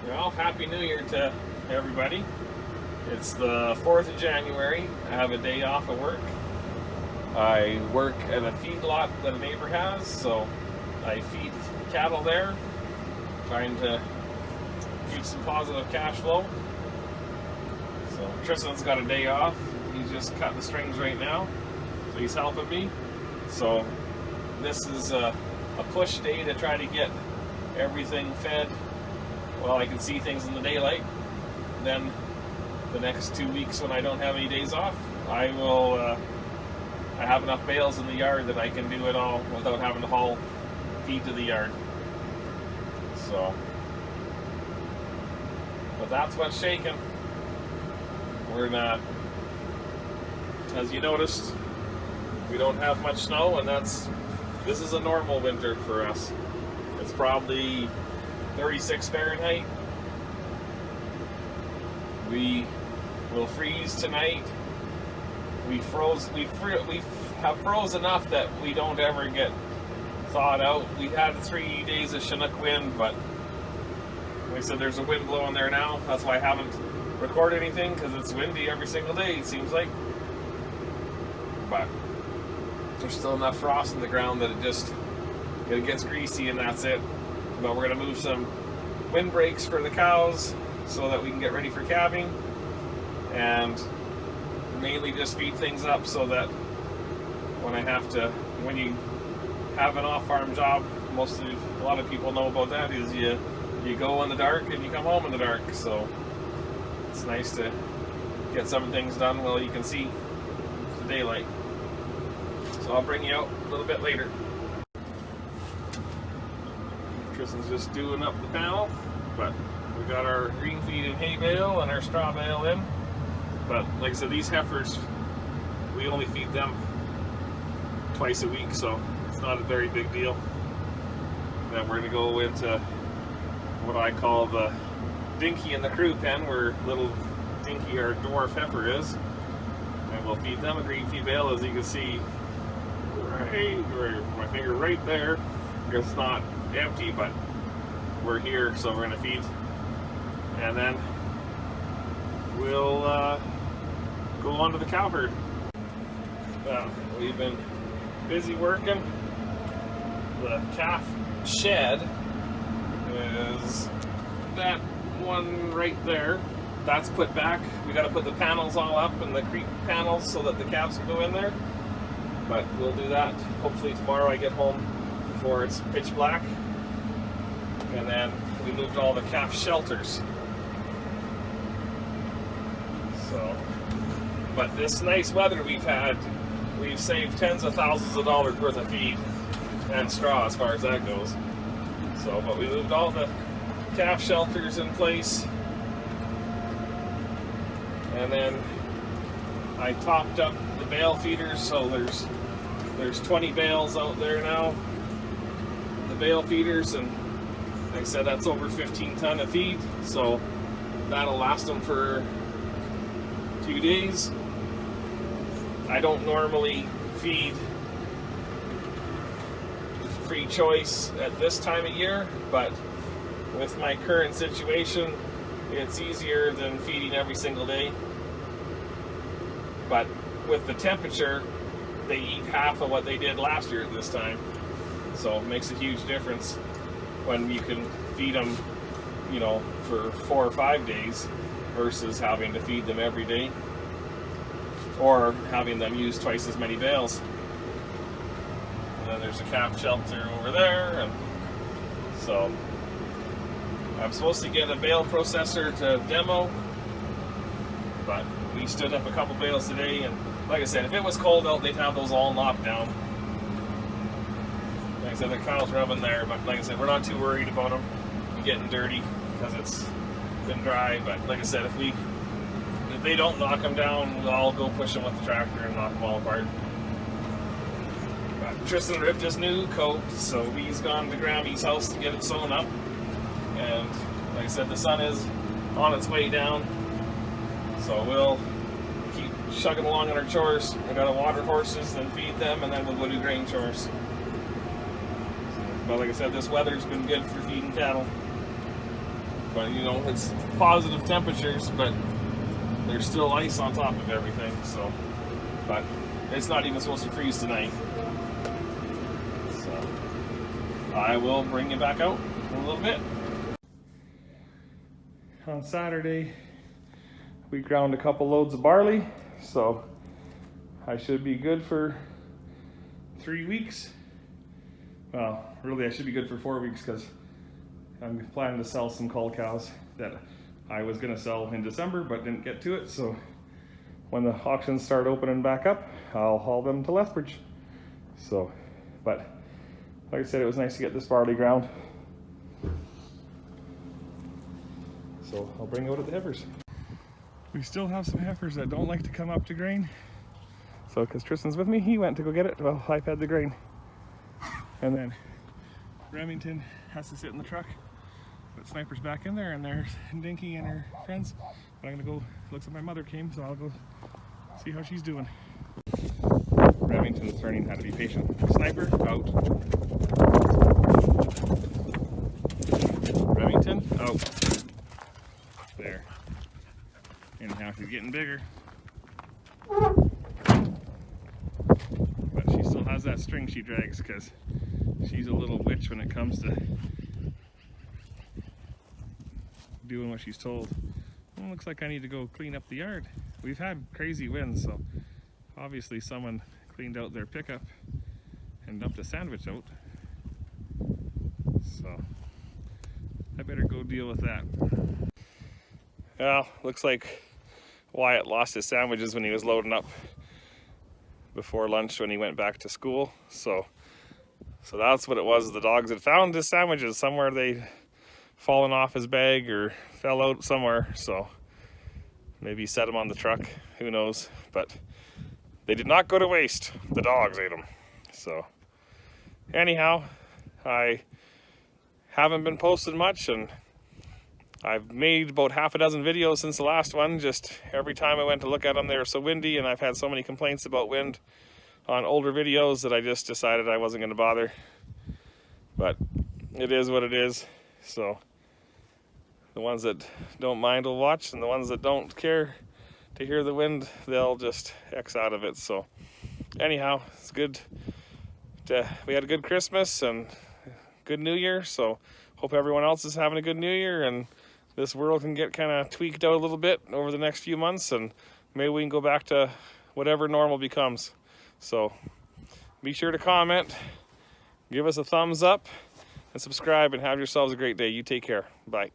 Well, Happy New Year to everybody. It's the 4th of January. I have a day off of work. I work at a feedlot that a neighbor has, so I feed cattle there, trying to keep some positive cash flow. So Tristan's got a day off. He's just cutting the strings right now, so he's helping me. So this is a push day to try to get everything fed while I can see things in the daylight. Then the next 2 weeks when I don't have any days off, I have enough bales in the yard that I can do it all without having to haul feed to the yard. So, but that's what's shaking. We're not, as you noticed, we don't have much snow, and this is a normal winter for us. It's probably 36 Fahrenheit. We will freeze tonight. We have froze enough that we don't ever get thawed out. We had 3 days of Chinook wind, but like I said, there's a wind blowing there now. That's why I haven't recorded anything, because it's windy every single day, it seems like. But there's still enough frost in the ground that it gets greasy, and that's it. But we're going to move some windbreaks for the cows so that we can get ready for calving, and mainly just feed things up so that when you have an off-farm job, a lot of people know about that, is you go in the dark and you come home in the dark. So it's nice to get some things done while you can see the daylight. So I'll bring you out a little bit later. Tristan's just doing up the panel, but we got our green feed and hay bale and our straw bale in. But like I said, these heifers, we only feed them twice a week, so it's not a very big deal. And then we're going to go into what I call the Dinky in the crew pen, where little Dinky, our dwarf heifer, is. And we'll feed them a green feed bale, as you can see, my finger right there. It's not empty, but we're here, so we're going to feed. And then we'll go on to the cow herd. We've been busy working. The calf shed is that one right there. That's put back. We got to put the panels all up, and the creep panels, so that the calves can go in there. But we'll do that hopefully tomorrow. I get home before it's pitch black. And then we moved all the calf shelters. So, but this nice weather we've had, we've saved tens of thousands of dollars worth of feed and straw as far as that goes. So, but we moved all the calf shelters in place, and then I topped up the bale feeders, so there's 20 bales out there now, the bale feeders, and like I said, that's over 15 ton of feed, so that'll last them for 2 days. I don't normally feed free choice at this time of year, but with my current situation, it's easier than feeding every single day. But with the temperature, they eat half of what they did last year at this time, so it makes a huge difference when you can feed them, for 4 or 5 days versus having to feed them every day, or having them use twice as many bales. And then there's a calf shelter over there, and so I'm supposed to get a bale processor to demo, but we stood up a couple bales today, and like I said, if it was cold out, they'd have those all knocked down. Like I said, the cows rubbing there, but like I said, we're not too worried about them getting dirty because it's been dry. But like I said, if they don't knock them down, I'll go push them with the tractor and knock them all apart. But Tristan ripped his new coat, so he's gone to Grammy's house to get it sewn up. And like I said, the sun is on its way down, so we'll keep chugging along on our chores. I gotta water horses, then feed them, and then we'll go do grain chores. But like I said, this weather's been good for feeding cattle. But you know, it's positive temperatures, but there's still ice on top of everything. So, but it's not even supposed to freeze tonight. So I will bring you back out in a little bit. On Saturday, we ground a couple loads of barley, so I should be good for 3 weeks. Well, really I should be good for 4 weeks because I'm planning to sell some cull cows that I was going to sell in December but didn't get to it. So when the auctions start opening back up, I'll haul them to Lethbridge. So, but like I said, it was nice to get this barley ground. So I'll bring out the heifers. We still have some heifers that don't like to come up to grain. So because Tristan's with me, he went to go get it while I fed the grain. And then Remington has to sit in the truck. But Sniper's back in there and there's Dinky and her friends. But I'm gonna go, looks like my mother came, so I'll go see how she's doing. Remington's learning how to be patient. Sniper, out. Remington, out. There. Anyhow, she's getting bigger. But she still has that string she drags because she's a little witch when it comes to doing what she's told. Well, looks like I need to go clean up the yard. We've had crazy winds, so obviously someone cleaned out their pickup and dumped a sandwich out. So I better go deal with that. Well, looks like Wyatt lost his sandwiches when he was loading up before lunch when he went back to school. So that's what it was. The dogs had found his sandwiches somewhere. They'd fallen off his bag or fell out somewhere. So maybe he set them on the truck, who knows. But they did not go to waste. The dogs ate them. So anyhow, I haven't been posting much, and I've made about half a dozen videos since the last one. Just every time I went to look at them, they were so windy, and I've had so many complaints about wind on older videos that I just decided I wasn't going to bother. But it is what it is. So the ones that don't mind will watch, and the ones that don't care to hear the wind, they'll just X out of it. So anyhow, it's good. We had a good Christmas and good New Year. So hope everyone else is having a good New Year, and this world can get kind of tweaked out a little bit over the next few months, and maybe we can go back to whatever normal becomes. So be sure to comment, give us a thumbs up, and subscribe, and have yourselves a great day. You take care. Bye.